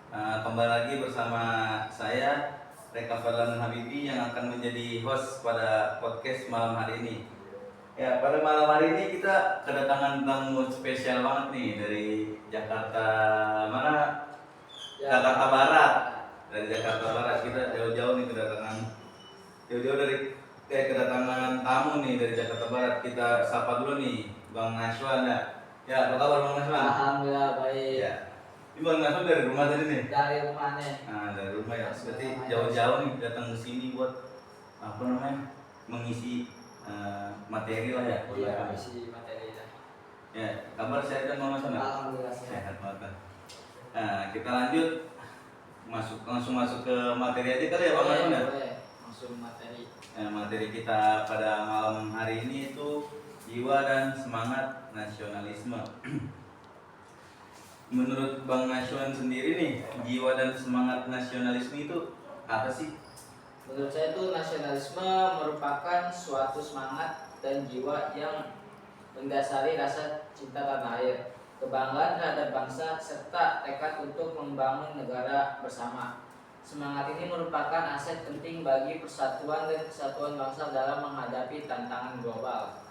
Kembali lagi bersama saya Reka Fadlan Habibi yang akan menjadi host pada podcast malam hari ini. Ya, pada malam hari ini kita kedatangan tamu spesial banget nih dari Jakarta mana? Jakarta Barat. Dari Jakarta Barat kita jauh-jauh nih kedatangan. Jauh-jauh dari kedatangan tamu nih dari Jakarta Barat. Kita sapa dulu nih Bang Naswan ya. Ya, apa kabar Bang Naswan? Alhamdulillah baik. Ya. Ini Bang Naswan dari rumah tadi nih. Dari rumah nih. Nah, dari rumah ya. Berarti jauh-jauh nih datang ke sini buat apa namanya? Mengisi materi lah ya. Iya, mengisi materi lah. Ya, kabar sehat kan Bang Naswan? Alhamdulillah Sehat banget. Nah, kita lanjut langsung masuk ke materi aja kali ya Bang Naswan ya. Boleh. Langsung materi. Materi kita pada malam hari ini itu jiwa dan semangat nasionalisme. Menurut Bang Naswan sendiri nih, jiwa dan semangat nasionalisme itu apa sih? Menurut saya itu nasionalisme merupakan suatu semangat dan jiwa yang mendasari rasa cinta tanah air, kebanggaan terhadap bangsa, serta tekad untuk membangun negara bersama. Semangat ini merupakan aset penting bagi persatuan dan kesatuan bangsa dalam menghadapi tantangan global.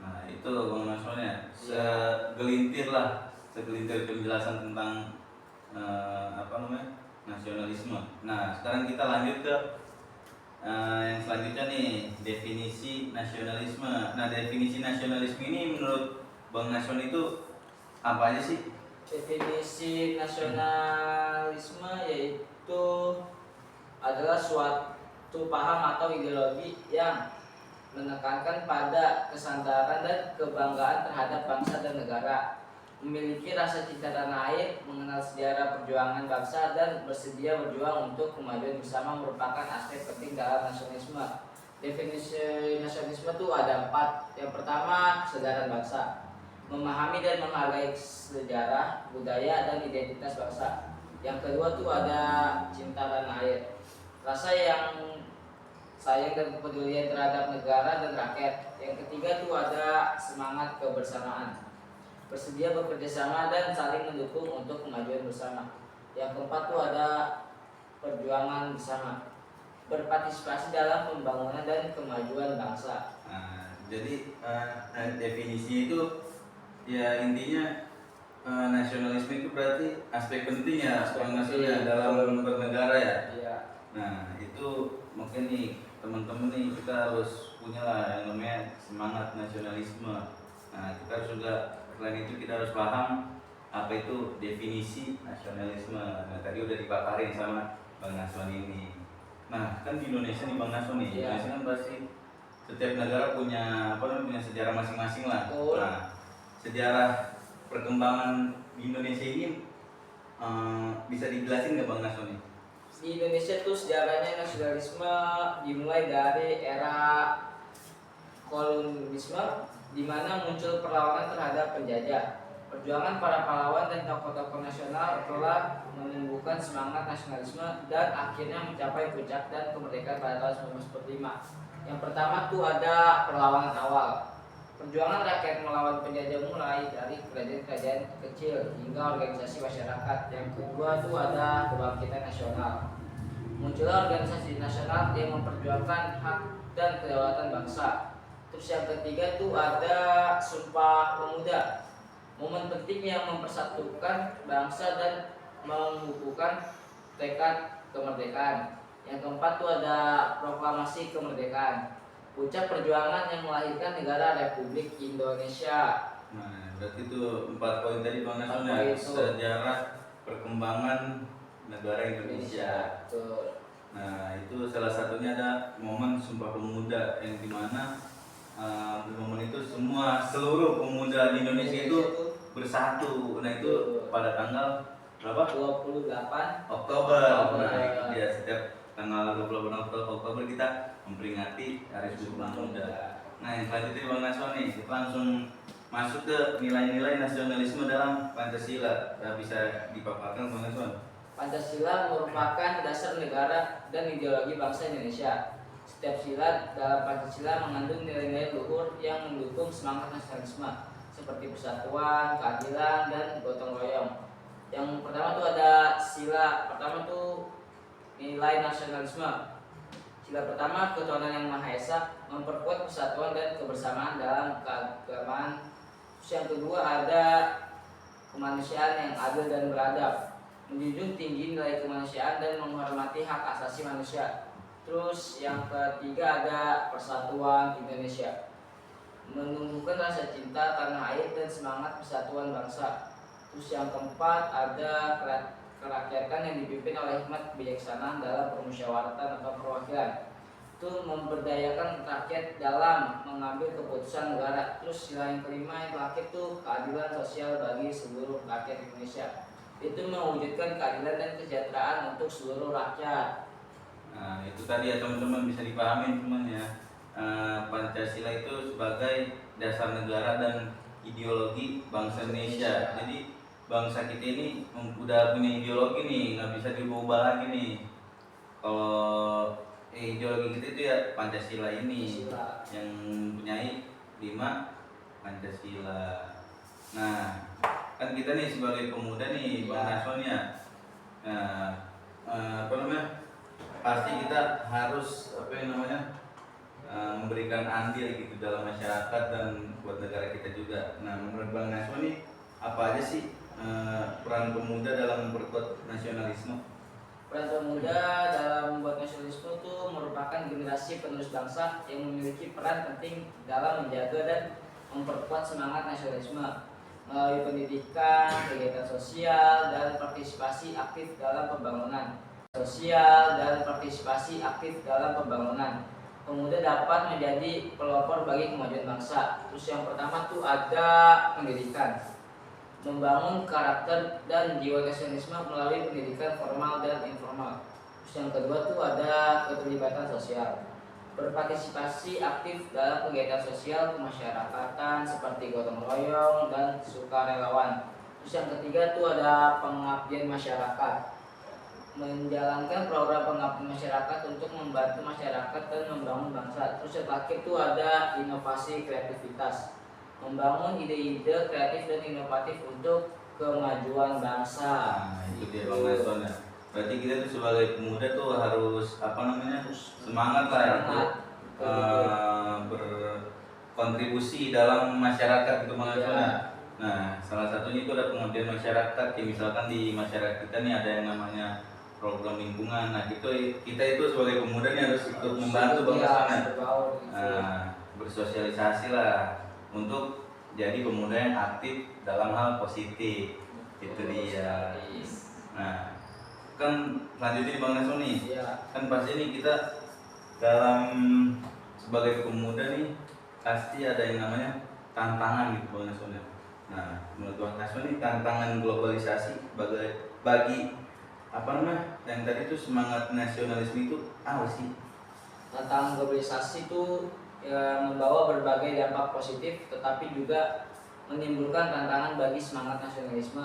Nah, itu Bang Naswan ya. Segelintir penjelasan tentang apa namanya? Nasionalisme. Nah, sekarang kita lanjut ke yang selanjutnya nih, definisi nasionalisme. Nah, definisi nasionalisme ini menurut Bang Naswan itu apa aja sih? Definisi nasionalisme yaitu adalah suatu paham atau ideologi yang menekankan pada kesandaran dan kebanggaan terhadap bangsa dan negara, memiliki rasa cinta tanah air, mengenal sejarah perjuangan bangsa, dan bersedia berjuang untuk kemajuan bersama merupakan aspek penting dalam nasionalisme. Definisi nasionalisme itu ada 4. Yang pertama, kesadaran bangsa, memahami dan menghargai sejarah, budaya, dan identitas bangsa. Yang kedua tuh ada cinta tanah air, rasa yang sayang dan kepedulian terhadap negara dan rakyat. Yang ketiga tuh ada semangat kebersamaan, bersedia bekerja sama dan saling mendukung untuk kemajuan bersama. Yang keempat tuh ada perjuangan bersama, berpartisipasi dalam pembangunan dan kemajuan bangsa. Nah, jadi definisi itu ya intinya nasionalisme itu berarti aspek penting ya, aspek nasional dalam bernegara ya. Iya. Nah, itu mungkin nih teman-teman nih kita harus punya lah yang namanya semangat nasionalisme. Nah, kita harus juga selain itu kita harus paham apa itu definisi nasionalisme. Nah, tadi udah dipaparin sama Bang Naswan ini. Nah, kan di Indonesia nih Bang Naswan nih, Indonesia kan pasti setiap negara punya punya sejarah masing-masing lah. Nah, sejarah perkembangan di Indonesia ini bisa dijelasin nggak Bang Naswan nih? Di Indonesia tuh sejarahnya nasionalisme dimulai dari era kolonialisme, di mana muncul perlawanan terhadap penjajah. Perjuangan para pahlawan dan tokoh-tokoh nasional telah menumbuhkan semangat nasionalisme dan akhirnya mencapai puncak dan kemerdekaan pada tahun 1945. Yang pertama tuh ada perlawanan awal. Perjuangan rakyat melawan penjajah mulai dari kerajaan-kerajaan kecil hingga organisasi masyarakat. Yang kedua itu ada kebangkitan nasional. Muncullah organisasi nasional yang memperjuangkan hak dan kedaulatan bangsa. Terus yang ketiga itu ada Sumpah Pemuda, momen penting yang mempersatukan bangsa dan mengukuhkan tekad kemerdekaan. Yang keempat itu ada Proklamasi Kemerdekaan, puncak perjuangan yang melahirkan negara Republik Indonesia. Nah, berarti itu 4 poin tadi Bang Naswan ya, sejarah perkembangan negara Indonesia. Betul. Nah, itu salah satunya ada momen Sumpah Pemuda yang dimana momen itu seluruh pemuda di Indonesia itu bersatu. Nah, itu pada tanggal berapa? 28 Oktober. Nah, ya setiap tanggal 28 Oktober kita memperingati Hari Sumpah Pemuda. Nah, yang selanjutnya Bang Naswan nih, kita langsung masuk ke nilai-nilai nasionalisme dalam Pancasila. Bisa dipaparkan Bang Naswan? Pancasila merupakan dasar negara dan ideologi bangsa Indonesia. Setiap sila dalam Pancasila mengandung nilai-nilai luhur yang mendukung semangat nasionalisme seperti persatuan, keadilan, dan gotong royong. Yang pertama itu ada sila nilai nasionalisme. Sila pertama, ketuhanan yang Maha Esa, memperkuat persatuan dan kebersamaan dalam keagamaan. Terus yang kedua ada kemanusiaan yang adil dan beradab, menjunjung tinggi nilai kemanusiaan dan menghormati hak asasi manusia. Terus yang ketiga ada persatuan Indonesia, menumbuhkan rasa cinta tanah air dan semangat persatuan bangsa. Terus yang keempat ada kerakyatan yang dipimpin oleh hikmat kebijaksanaan dalam permusyawaratan atau perwakilan, itu memberdayakan rakyat dalam mengambil keputusan negara. Terus yang kelima yang terakhir itu keadilan sosial bagi seluruh rakyat Indonesia, itu mewujudkan keadilan dan kesejahteraan untuk seluruh rakyat. Nah, itu tadi ya teman-teman, bisa dipahami teman ya. Pancasila itu sebagai dasar negara dan ideologi bangsa Indonesia. Jadi bangsa kita ini udah punya ideologi nih, nggak bisa diubah lagi nih. Kalau ideologi kita itu ya Pancasila ini yang mempunyai 5 Pancasila. Nah, kan kita nih sebagai pemuda nih Bang Naswan ya, pasti kita harus memberikan andil gitu dalam masyarakat dan buat negara kita juga. Nah, menurut Bang Naswan nih apa aja sih peran pemuda dalam memperkuat nasionalisme? Peran pemuda dalam membuat nasionalisme itu merupakan generasi penerus bangsa yang memiliki peran penting dalam menjaga dan memperkuat semangat nasionalisme melalui pendidikan, kegiatan sosial, dan partisipasi aktif dalam pembangunan. Pemuda dapat menjadi pelopor bagi kemajuan bangsa. Terus yang pertama tuh ada pendidikan, membangun karakter dan jiwa nasionalisme melalui pendidikan formal dan informal. Terus yang kedua tuh ada keterlibatan sosial, berpartisipasi aktif dalam kegiatan sosial kemasyarakatan seperti gotong royong dan sukarelawan. Terus yang ketiga tuh ada pengabdian masyarakat, menjalankan program pengabdian masyarakat untuk membantu masyarakat dan membangun bangsa. Terus yang terakhir tuh ada inovasi kreativitas, membangun ide-ide kreatif dan inovatif untuk kemajuan bangsa. Nah, itu dia Bang Naswan ya. Berarti kita tuh sebagai pemuda tuh harus semangat lah itu berkontribusi dalam masyarakat itu Bang Naswan ya. Nah, salah satunya itu ada pengabdian masyarakat. Ya, misalkan di masyarakat kita nih ada yang namanya program lingkungan. Nah, kita itu sebagai pemuda nih harus ikut membantu Bang Naswan ya. Nah, bersosialisasi lah untuk jadi pemuda yang aktif dalam hal positif. Itu dia. Nah, kan selanjutnya Bang Naswan nih, kan pasti nih kita dalam sebagai pemuda nih pasti ada yang namanya tantangan gitu Bang Naswan. Nah, menurut Bang Naswan nih tantangan globalisasi bagi yang tadi itu semangat nasionalisme itu apa sih? Tantangan globalisasi itu membawa berbagai dampak positif, tetapi juga menimbulkan tantangan bagi semangat nasionalisme.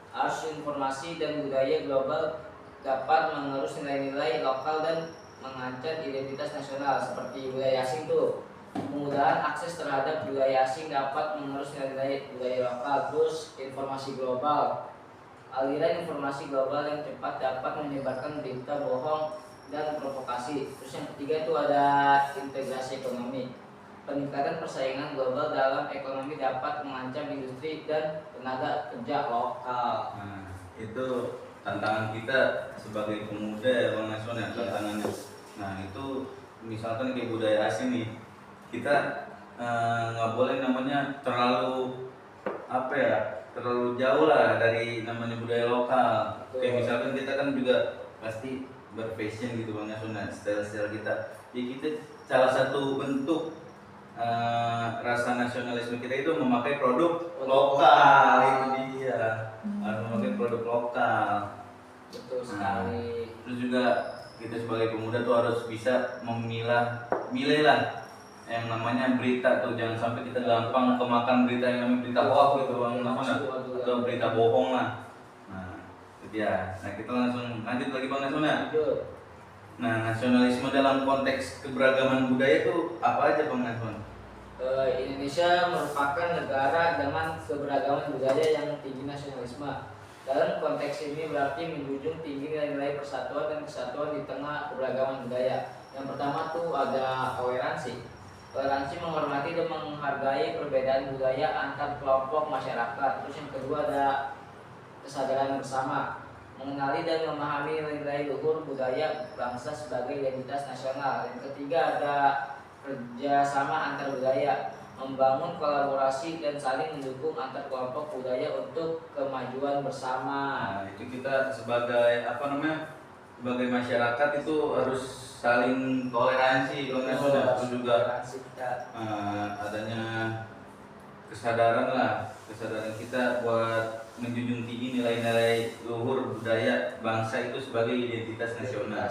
Arus informasi dan budaya global dapat mengerus nilai-nilai lokal dan mengancam identitas nasional seperti budaya asing tuh. Kemudahan akses terhadap budaya asing dapat mengerus nilai-nilai budaya lokal. Terus informasi global, aliran informasi global yang cepat dapat menyebarkan berita bohong dan provokasi. Terus yang ketiga itu ada integrasi ekonomi, peningkatan persaingan global dalam ekonomi dapat mengancam industri dan tenaga kerja lokal. Nah, itu tantangan kita sebagai pemuda ya Bang Naswan ya, tantangannya. Nah, itu misalkan kayak budaya asing nih, kita nggak boleh namanya terlalu jauh lah dari namanya budaya lokal. Kayak misalkan kita kan juga pasti berfashion gitu Bang Naswan, style kita. Ya kita salah satu bentuk rasa nasionalisme kita itu memakai produk lokal. Itu dia, harus memakai produk lokal. Betul sekali. Terus juga kita sebagai pemuda tuh harus bisa milih lah yang namanya berita tuh, jangan sampai kita gampang kemakan berita yang namanya berita hoax gitu Bang Naswan, atau berita bohong lah. Nah, itu dia. Nah, kita langsung lanjut lagi Bang Naswan ya. Nah, nasionalisme dalam konteks keberagaman budaya itu apa aja Bang Naswan? Indonesia merupakan negara dengan keberagaman budaya yang tinggi nasionalisme. Dalam konteks ini berarti menjunjung tinggi nilai-nilai persatuan dan kesatuan di tengah keberagaman budaya. Yang pertama tuh ada toleransi. Toleransi menghormati dan menghargai perbedaan budaya antar kelompok masyarakat. Terus yang kedua ada kesadaran bersama, mengenali dan memahami nilai-nilai luhur budaya bangsa sebagai identitas nasional. Yang ketiga ada kerjasama antar budaya, membangun kolaborasi dan saling mendukung antar kelompok budaya untuk kemajuan bersama. Nah, itu kita sebagai sebagai masyarakat itu harus saling toleransi, terus juga Toleransi kita. adanya kesadaran kita buat menjunjung tinggi nilai-nilai luhur budaya bangsa itu sebagai identitas nasional.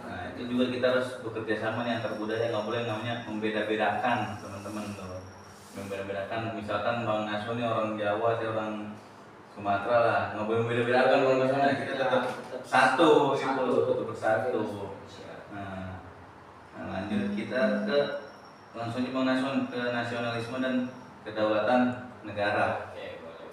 Nah, itu juga kita harus bekerja sama nih antar budaya, nggak boleh namanya membeda-bedakan teman-teman tuh. Membeda-bedakan, misalkan Bang Naso ini orang Jawa, saya orang Sumatera lah, nggak boleh membeda-bedakan kalau misalnya kita tetap satu gitu, tetap bersatu. Nah, lanjut kita langsung di Bang Naso ke nasionalisme dan kedaulatan negara. Oke, boleh.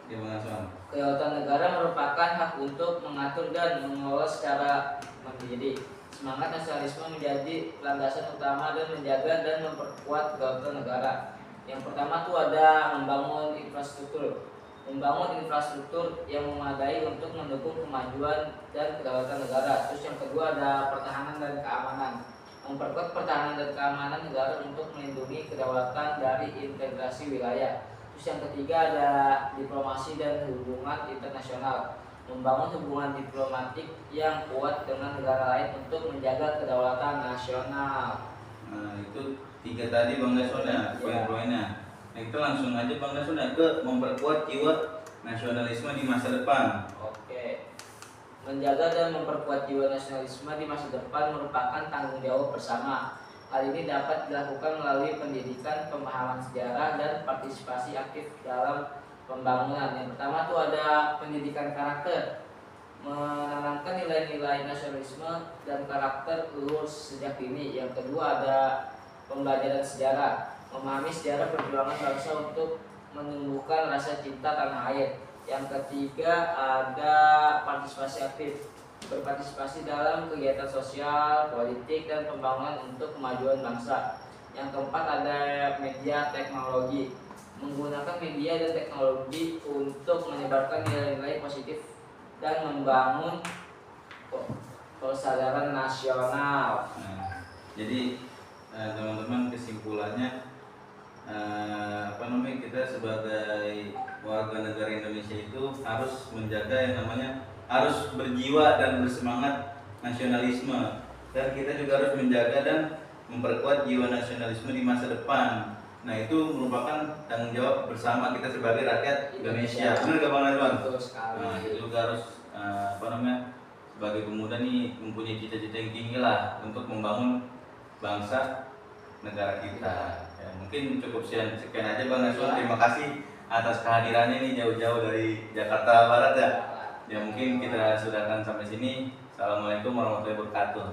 Di Bang Naso. Kedaulatan negara merupakan hak untuk mengatur dan mengelola secara mandiri. Semangat nasionalisme menjadi landasan utama dan menjaga dan memperkuat kedaulatan negara. Yang pertama tuh ada membangun infrastruktur. Membangun infrastruktur yang memadai untuk mendukung kemajuan dan kedaulatan negara. Terus yang kedua ada pertahanan dan keamanan. Memperkuat pertahanan dan keamanan negara untuk melindungi kedaulatan dari integrasi wilayah. Terus yang ketiga ada diplomasi dan hubungan internasional. Membangun hubungan diplomatik yang kuat dengan negara lain untuk menjaga kedaulatan nasional. Nah, itu 3 tadi Bang Nasona, poin-poinnya. Nah, kita langsung aja Bang Nasona ke memperkuat jiwa nasionalisme di masa depan. Oke. Menjaga dan memperkuat jiwa nasionalisme di masa depan merupakan tanggung jawab bersama. Hal ini dapat dilakukan melalui pendidikan, pemahaman sejarah, dan partisipasi aktif dalam pembangunan. Yang pertama tuh ada pendidikan karakter, menanamkan nilai-nilai nasionalisme dan karakter luhur sejak dini. Yang kedua ada pembelajaran sejarah, memahami sejarah perjuangan bangsa untuk menumbuhkan rasa cinta tanah air. Yang ketiga ada partisipasi aktif, berpartisipasi dalam kegiatan sosial, politik, dan pembangunan untuk kemajuan bangsa. Yang keempat ada media teknologi, menggunakan media dan teknologi untuk menyebarkan nilai-nilai positif dan membangun kesadaran nasional. Nah, jadi teman-teman kesimpulannya kita sebagai warga negara Indonesia itu harus menjaga yang namanya harus berjiwa dan bersemangat nasionalisme, dan kita juga harus menjaga dan memperkuat jiwa nasionalisme di masa depan. Nah, itu merupakan tanggung jawab bersama kita sebagai rakyat Indonesia. Benar gak Bang Ridwan? Betul sekali. Nah, kita juga harus sebagai pemuda nih mempunyai cita-cita yang tinggi lah untuk membangun bangsa negara kita. Ya, mungkin cukup sekian aja Bang Nasrul. Terima kasih atas kehadirannya nih jauh-jauh dari Jakarta Barat ya. Ya mungkin kita sudahkan sampai sini. Assalamualaikum warahmatullahi wabarakatuh.